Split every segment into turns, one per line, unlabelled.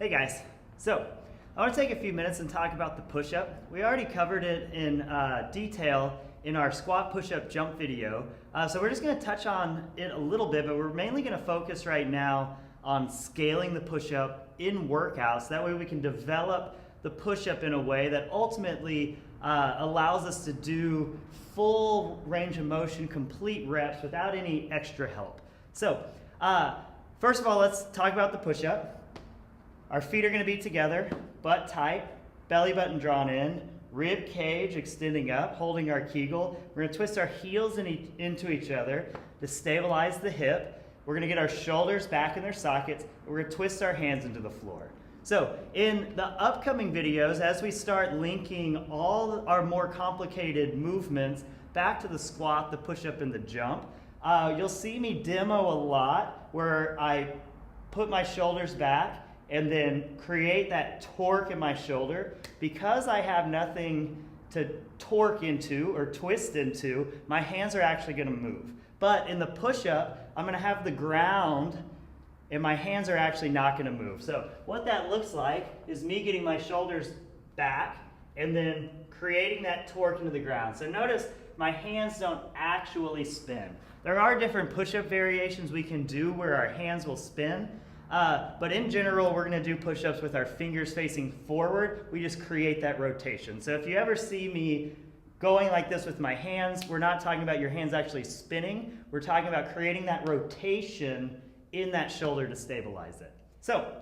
Hey guys, so I want to take a few minutes and talk about the push-up. We already covered it in detail in our squat, push-up, jump video. So we're just going to touch on it a little bit, but we're mainly going to focus right now on scaling the push-up in workouts. That way we can develop the push-up in a way that ultimately allows us to do full range of motion, complete reps without any extra help. So first of all, let's talk about the push-up. Our feet are going to be together, butt tight, belly button drawn in, rib cage extending up, holding our Kegel. We're going to twist our heels into each other to stabilize the hip. We're going to get our shoulders back in their sockets. We're going to twist our hands into the floor. So in the upcoming videos, as we start linking all our more complicated movements back to the squat, the push-up, and the jump, you'll see me demo a lot where I put my shoulders back and then create that torque in my shoulder. Because I have nothing to torque into or twist into, my hands are actually gonna move. But in the push-up, I'm gonna have the ground and my hands are actually not gonna move. So what that looks like is me getting my shoulders back and then creating that torque into the ground. So notice my hands don't actually spin. There are different push-up variations we can do where our hands will spin. But in general, we're going to do push-ups with our fingers facing forward. We just create that rotation. So if you ever see me going like this with my hands, we're not talking about your hands actually spinning. We're talking about creating that rotation in that shoulder to stabilize it. So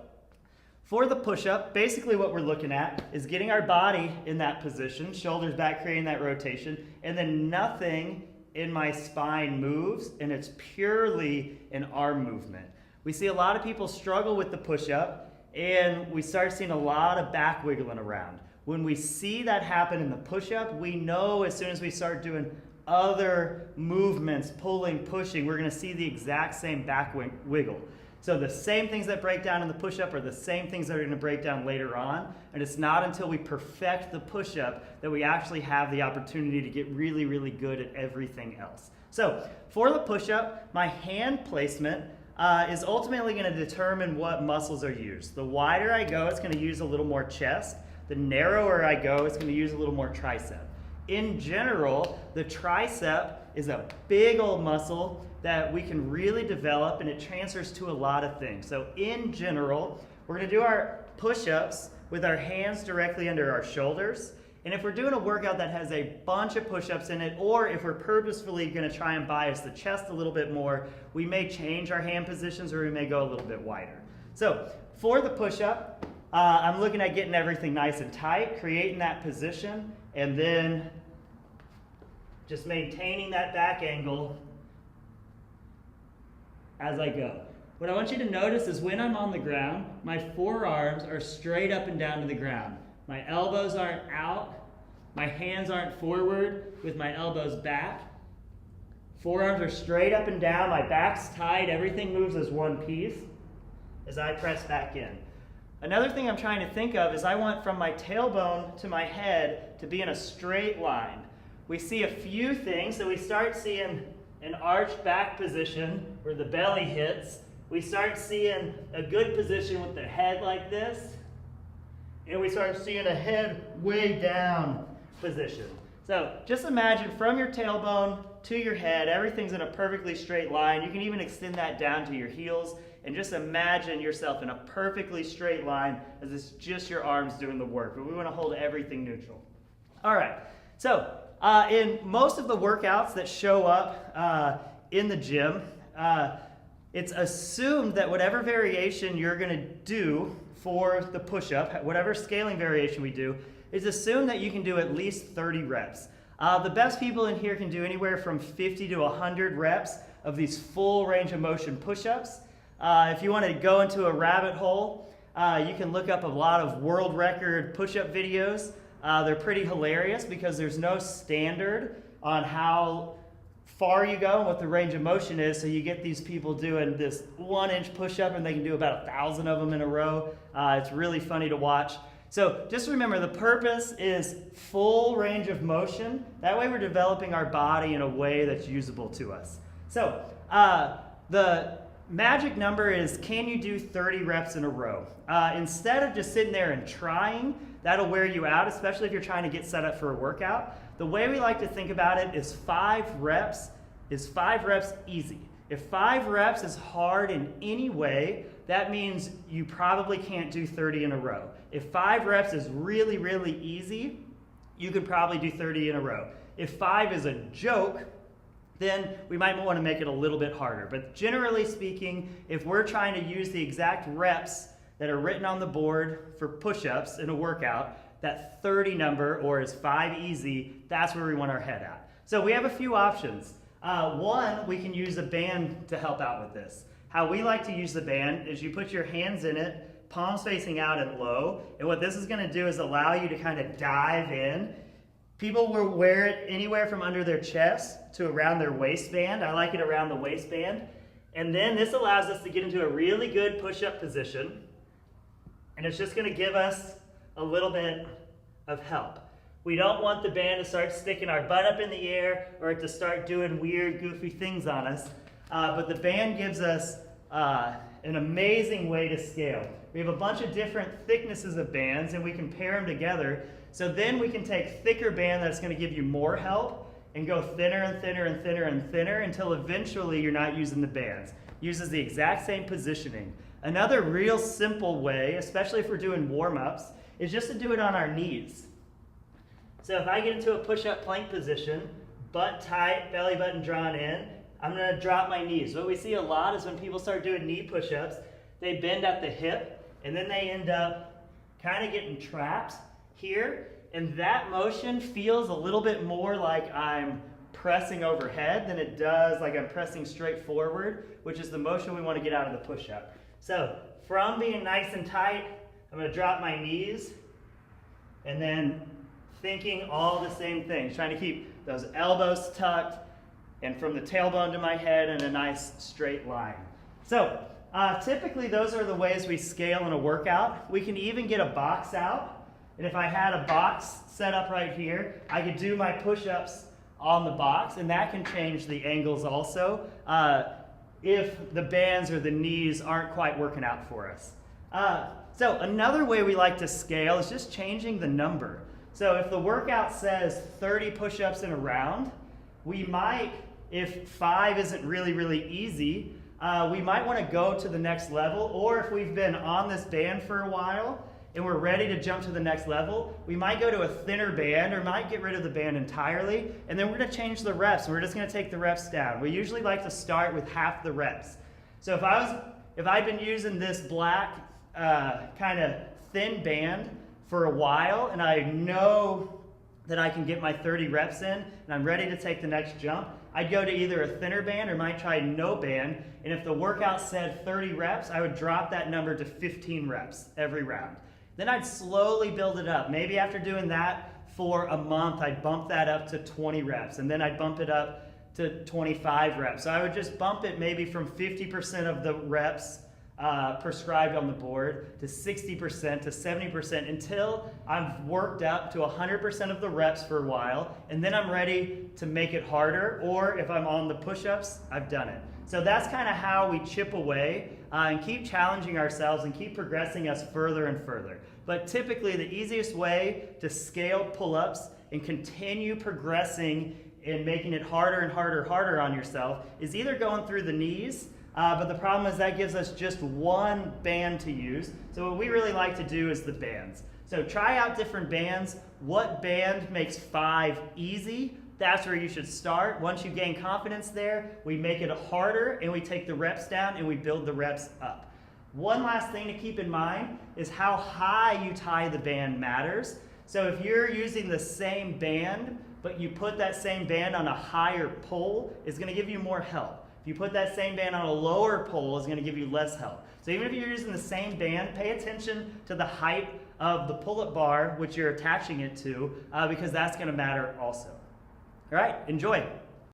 for the push-up, basically what we're looking at is getting our body in that position, shoulders back, creating that rotation, and then nothing in my spine moves, and it's purely an arm movement. We see a lot of people struggle with the push-up, and we start seeing a lot of back wiggling around. When we see that happen in the push-up, we know as soon as we start doing other movements, pulling, pushing, we're going to see the exact same back wiggle. So the same things that break down in the push-up are the same things that are going to break down later on, and it's not until we perfect the push-up that we actually have the opportunity to get really, really good at everything else. So for the push-up, my hand placement is ultimately going to determine what muscles are used. The wider I go, it's going to use a little more chest. The narrower I go, it's going to use a little more tricep. In general, the tricep is a big old muscle that we can really develop, and it transfers to a lot of things. So in general, we're going to do our push-ups with our hands directly under our shoulders. And if we're doing a workout that has a bunch of push-ups in it, or if we're purposefully going to try and bias the chest a little bit more, we may change our hand positions or we may go a little bit wider. So for the push-up, I'm looking at getting everything nice and tight, creating that position, and then just maintaining that back angle as I go. What I want you to notice is when I'm on the ground, my forearms are straight up and down to the ground. My elbows aren't out. My hands aren't forward with my elbows back. Forearms are straight up and down. My back's tight. Everything moves as one piece as I press back in. Another thing I'm trying to think of is I want from my tailbone to my head to be in a straight line. We see a few things. So we start seeing an arched back position where the belly hits. We start seeing a good position with the head like this. And we start seeing a head way down position. So just imagine from your tailbone to your head, everything's in a perfectly straight line. You can even extend that down to your heels, and just imagine yourself in a perfectly straight line as it's just your arms doing the work. But we want to hold everything neutral. All right, so in most of the workouts that show up in the gym, it's assumed that whatever variation you're going to do for the push-up, whatever scaling variation we do, is assume that you can do at least 30 reps. The best people in here can do anywhere from 50 to 100 reps of these full range of motion push-ups. If you want to go into a rabbit hole, you can look up a lot of world record push-up videos. They're pretty hilarious because there's no standard on how far you go and what the range of motion is, so you get these people doing this 1-inch push-up and they can do about 1,000 of them in a row. It's really funny to watch. So just remember, the purpose is full range of motion. That way we're developing our body in a way that's usable to us. So the magic number is, can you do 30 reps in a row? Instead of just sitting there and trying, that'll wear you out, especially if you're trying to get set up for a workout. The way we like to think about it is 5 reps easy. If 5 reps is hard in any way, that means you probably can't do 30 in a row. If 5 reps is really, really easy, you could probably do 30 in a row. If 5 is a joke, then we might want to make it a little bit harder. But generally speaking, if we're trying to use the exact reps that are written on the board for push-ups in a workout, that 30 number, or is 5 easy, that's where we want our head at. So we have a few options. One, we can use a band to help out with this. How we like to use the band is you put your hands in it, palms facing out and low, and what this is going to do is allow you to kind of dive in. People will wear it anywhere from under their chest to around their waistband. I like it around the waistband. And then this allows us to get into a really good push-up position, and it's just going to give us a little bit of help. We don't want the band to start sticking our butt up in the air or to start doing weird, goofy things on us. But the band gives us an amazing way to scale. We have a bunch of different thicknesses of bands, and we can pair them together. So then we can take thicker band that's going to give you more help and go thinner and thinner and thinner and thinner until eventually you're not using the bands. Uses the exact same positioning. Another real simple way, especially if we're doing warm-ups, is just to do it on our knees. So if I get into a push-up plank position, butt tight, belly button drawn in, I'm going to drop my knees. What we see a lot is when people start doing knee push-ups, they bend at the hip, and then they end up kind of getting trapped here, and that motion feels a little bit more like I'm pressing overhead than it does like I'm pressing straight forward, which is the motion we want to get out of the push-up. So from being nice and tight, I'm going to drop my knees, and then thinking all the same things, trying to keep those elbows tucked, and from the tailbone to my head in a nice straight line. So typically those are the ways we scale in a workout. We can even get a box out, and if I had a box set up right here, I could do my push-ups on the box, and that can change the angles also if the bands or the knees aren't quite working out for us. So another way we like to scale is just changing the number. So if the workout says 30 push-ups in a round, we might, if 5 isn't really, really easy, we might want to go to the next level, or if we've been on this band for a while and we're ready to jump to the next level, we might go to a thinner band or might get rid of the band entirely, and then we're going to change the reps, and we're just going to take the reps down. We usually like to start with half the reps. So if I'd been using this black kind of thin band for a while, and I know that I can get my 30 reps in, and I'm ready to take the next jump, I'd go to either a thinner band or might try no band, and if the workout said 30 reps, I would drop that number to 15 reps every round. Then I'd slowly build it up. Maybe after doing that for a month, I'd bump that up to 20 reps, and then I'd bump it up to 25 reps. So I would just bump it maybe from 50% of the reps prescribed on the board to 60% to 70% until I've worked up to 100% of the reps for a while, and then I'm ready to make it harder, or if I'm on the push-ups, I've done it. So that's kind of how we chip away and keep challenging ourselves and keep progressing us further and further. But typically the easiest way to scale pull-ups and continue progressing and making it harder and harder on yourself is either going through the knees, but the problem is that gives us just one band to use. So what we really like to do is the bands. So try out different bands. What band makes 5 easy? That's where you should start. Once you gain confidence there, we make it harder and we take the reps down and we build the reps up. One last thing to keep in mind is how high you tie the band matters. So if you're using the same band, but you put that same band on a higher pole, it's going to give you more help. If you put that same band on a lower pole, it's going to give you less help. So even if you're using the same band, pay attention to the height of the pull-up bar, which you're attaching it to, because that's going to matter also. All right, enjoy.